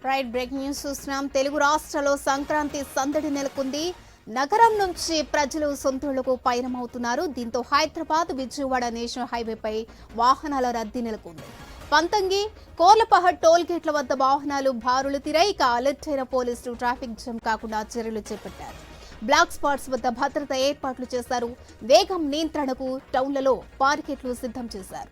Right breaking news చూస్తున్నాం. తెలుగు రాష్ట్రాల్లో సంక్రాంతి సందడి నెలకొంది. నగరం నుంచి ప్రజలు సొంతూళ్లకు పయనమవుతున్నారు. దీంతో హైదరాబాద్ విజయవాడ నేషనల్ హైవేపై వాహనాల రద్దీ నెలకొంది. పంతంగి కోర్లపహడ్ టోల్ గేట్ల వద్ద వాహనాలు బారులు తీరాయి. ఇక అలర్ట్ అయిన పోలీసులు ట్రాఫిక్ జామ్ కాకుండా చర్యలు చేపట్టారు. బ్లాక్ స్పాట్స్ వద్ద భద్రత ఏర్పాట్లు చేశారు. వేగం నియంత్రణకు టౌన్లలో బారికేట్లు సిద్ధం చేశారు.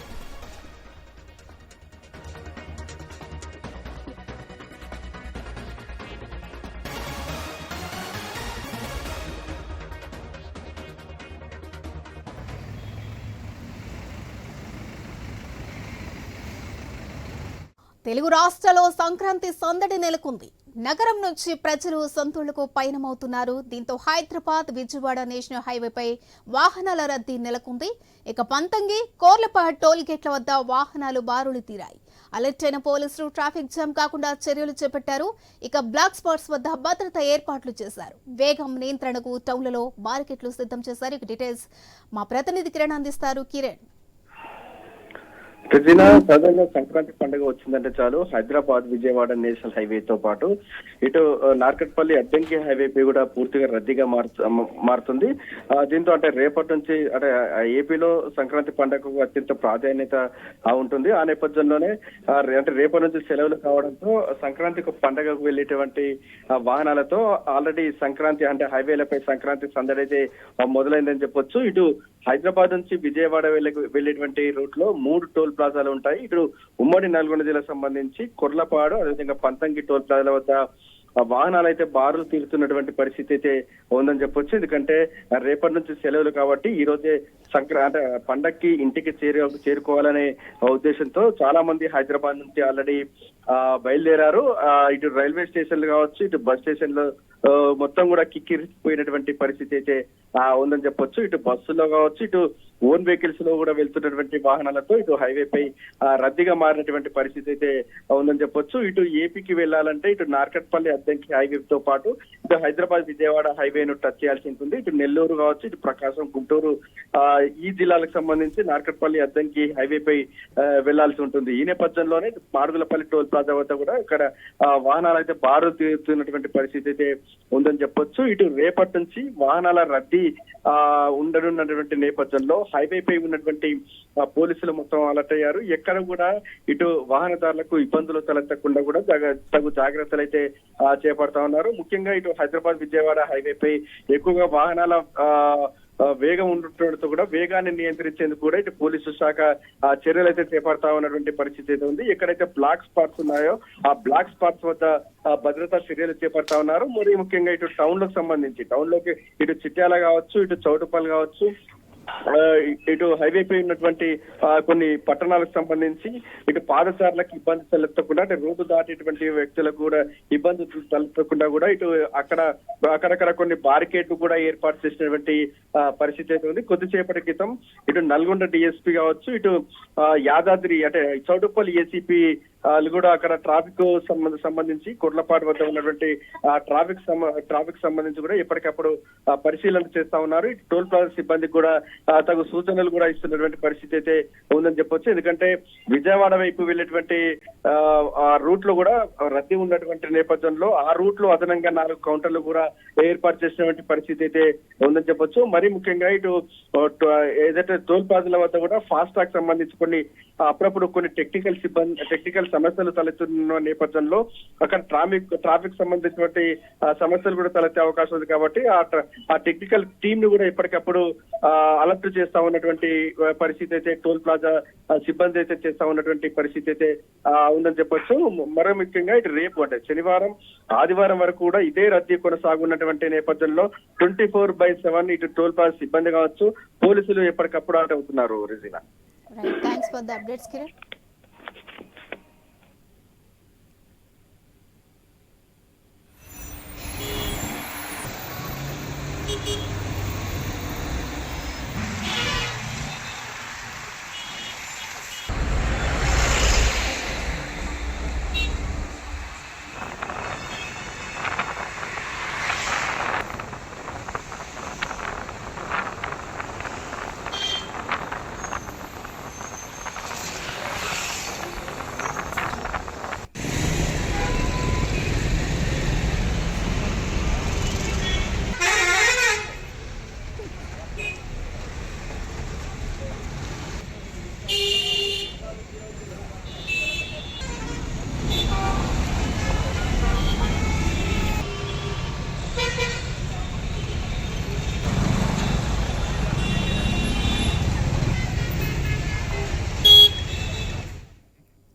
తెలుగు రాష్ట్రాల్లో సంక్రాంతి సందడి నెలకొంది. నగరం నుంచి ప్రజలు సొంతూళ్లకు పయనమవుతున్నారు. దీంతో హైదరాబాద్ విజయవాడ నేషనల్ హైవేపై వాహనాల రద్దీ నెలకొంది. ఇక పంతంగి కోర్లపహడ్ టోల్ గేట్ల వద్ద వాహనాలు బారులు తీరాయి. అలర్ట్ అయిన పోలీసులు ట్రాఫిక్ జామ్ కాకుండా చర్యలు చేపట్టారు. ఇక బ్లాక్ స్పాట్స్ వద్ద భద్రత ఏర్పాట్లు చేశారు. వేగం నియంత్రణకు టౌన్లలో బారికెట్లు సిద్ధం చేశారు. ఇక డీటెయిల్స్ మా ప్రతినిధి కిరణ్ అందిస్తారు. కిరణ్, సహజంగా సంక్రాంతి పండుగ వచ్చిందంటే చాలు హైదరాబాద్ విజయవాడ నేషనల్ హైవేతో పాటు ఇటు నార్కట్పల్లి అద్దంకి హైవేపై కూడా పూర్తిగా రద్దీగా మారుతుంది. దీంతో అంటే రేపటి నుంచి అంటే ఏపీలో సంక్రాంతి పండుగకు అత్యంత ప్రాధాన్యత ఉంటుంది. ఆ నేపథ్యంలోనే అంటే రేపటి నుంచి సెలవులు కావడంతో సంక్రాంతికి పండుగకు వెళ్ళేటువంటి వాహనాలతో ఆల్రెడీ సంక్రాంతి అంటే హైవేలపై సంక్రాంతి సందడి అయితే మొదలైందని చెప్పొచ్చు. ఇటు హైదరాబాద్ నుంచి విజయవాడ వెళ్ళేటువంటి రూట్ లో 3 టోల్ ప్లాజాలు ఉంటాయి. ఇటు ఉమ్మడి నల్గొండ జిల్లాకు సంబంధించి కొర్లపాడు, అదేవిధంగా పంతంగి టోల్ ప్లాజాల వద్ద వాహనాలు అయితే బారులు తీరుతున్నటువంటి పరిస్థితి అయితే ఉందని చెప్పొచ్చు. ఎందుకంటే రేపటి నుంచి సెలవులు కాబట్టి ఈ రోజే అంటే పండక్కి ఇంటికి చేరుకోవాలనే ఉద్దేశంతో చాలా మంది హైదరాబాద్ నుంచి ఆల్రెడీ బయలుదేరారు. ఇటు రైల్వే స్టేషన్లు కావచ్చు, ఇటు బస్ స్టేషన్లు మొత్తం కూడా కిక్కిరిసిపోయినటువంటి పరిస్థితి అయితే ఉందని చెప్పొచ్చు. ఇటు బస్సులో కావచ్చు, ఇటు ఓన్ వెహికల్స్ లో కూడా వెళ్తున్నటువంటి వాహనాలతో ఇటు హైవేపై రద్దీగా మారినటువంటి పరిస్థితి అయితే ఉందని చెప్పొచ్చు. ఇటు ఏపీకి వెళ్లాలంటే ఇటు నార్కట్పల్లి అద్దంకి హైవేతో పాటు ఇటు హైదరాబాద్ విజయవాడ హైవేను టచ్ చేయాల్సి ఉంటుంది. ఇటు నెల్లూరు కావచ్చు, ఇటు ప్రకాశం, గుంటూరు ఈ జిల్లాలకు సంబంధించి నార్కట్పల్లి అద్దంకి హైవేపై వెళ్లాల్సి ఉంటుంది. ఈ నేపథ్యంలోనే మాడుగులపల్లి టోల్ ప్లాజా వద్ద కూడా ఇక్కడ వాహనాలు అయితే బారు తీరుతున్నటువంటి పరిస్థితి అయితే ఉందని చెప్పొచ్చు. ఇటు రేపటి నుంచి వాహనాల రద్దీ ఉండనున్నటువంటి నేపథ్యంలో హైవేపై ఉన్నటువంటి పోలీసులు మొత్తం అలర్ట్ అయ్యారు. ఎక్కడ కూడా ఇటు వాహనదారులకు ఇబ్బందులు తలెత్తకుండా కూడా తగు జాగ్రత్తలు అయితే చేపడతా ఉన్నారు. ముఖ్యంగా ఇటు హైదరాబాద్ విజయవాడ హైవేపై ఎక్కువగా వాహనాల వేగం ఉండటంతో కూడా వేగాన్ని నియంత్రించేందుకు కూడా ఇటు పోలీసు శాఖ చర్యలు అయితే చేపడతా ఉన్నటువంటి పరిస్థితి అయితే ఉంది. ఎక్కడైతే బ్లాక్ స్పాట్స్ ఉన్నాయో ఆ బ్లాక్ స్పాట్స్ వద్ద భద్రతా చర్యలు చేపడతా ఉన్నారు. మరి ముఖ్యంగా ఇటు టౌన్ లకు సంబంధించి టౌన్ లోకి ఇటు చిట్యాల కావచ్చు, ఇటు చౌటుపల్లి కావచ్చు, ఇటు హైవేపై ఉన్నటువంటి కొన్ని పట్టణాలకు సంబంధించి ఇటు పాదచారులకు ఇబ్బంది తలెత్తకుండా అంటే రోడ్డు దాటేటువంటి వ్యక్తులకు కూడా ఇబ్బంది తలెత్తకుండా కూడా ఇటు అక్కడక్కడ కొన్ని బారికేడ్లు కూడా ఏర్పాటు చేసినటువంటి పరిస్థితి అయితే ఉంది. కొద్దిసేపటి క్రితం ఇటు నల్గొండ డిఎస్పీ కావచ్చు, ఇటు యాదాద్రి అంటే చౌటుపల్లి ఏసీపీ కూడా అక్కడ ట్రాఫిక్ సంబంధించి కొర్లపాడు వద్ద ఉన్నటువంటి ట్రాఫిక్ సంబంధించి కూడా ఎప్పటికప్పుడు పరిశీలన చేస్తా ఉన్నారు. ఇటు టోల్ ప్లాజా సిబ్బందికి కూడా తగు సూచనలు కూడా ఇస్తున్నటువంటి పరిస్థితి అయితే ఉందని చెప్పొచ్చు. ఎందుకంటే విజయవాడ వైపు వెళ్ళేటువంటి ఆ రూట్ లో కూడా రద్దీ ఉన్నటువంటి నేపథ్యంలో ఆ రూట్ లో అదనంగా 4 కౌంటర్లు కూడా ఏర్పాటు చేసినటువంటి పరిస్థితి అయితే ఉందని చెప్పొచ్చు. మరీ ముఖ్యంగా ఇటు ఏదైతే టోల్ ప్లాజాల వద్ద కూడా ఫాస్ట్ ట్రాక్ సంబంధించి అప్పుడప్పుడు కొన్ని టెక్నికల్ సమస్యలు తలెత్తున్న నేపథ్యంలో అక్కడ ట్రాఫిక్ సంబంధించినటువంటి సమస్యలు కూడా తలెత్తే అవకాశం ఉంది. కాబట్టి ఆ టెక్నికల్ టీమ్ ను కూడా ఎప్పటికప్పుడు అలర్ట్ చేస్తా ఉన్నటువంటి పరిస్థితి అయితే టోల్ ప్లాజా సిబ్బంది అయితే చేస్తా ఉన్నటువంటి పరిస్థితి అయితే ఉందని చెప్పొచ్చు. మరో ముఖ్యంగా ఇటు రేపు అంటే శనివారం, ఆదివారం వరకు కూడా ఇదే రద్దీ కొనసాగున్నటువంటి నేపథ్యంలో 24/7 ఇటు టోల్ ప్లాజా సిబ్బంది కావచ్చు, పోలీసులు ఎప్పటికప్పుడు అవుతున్నారు. Regina, thanks for the updates Kiran.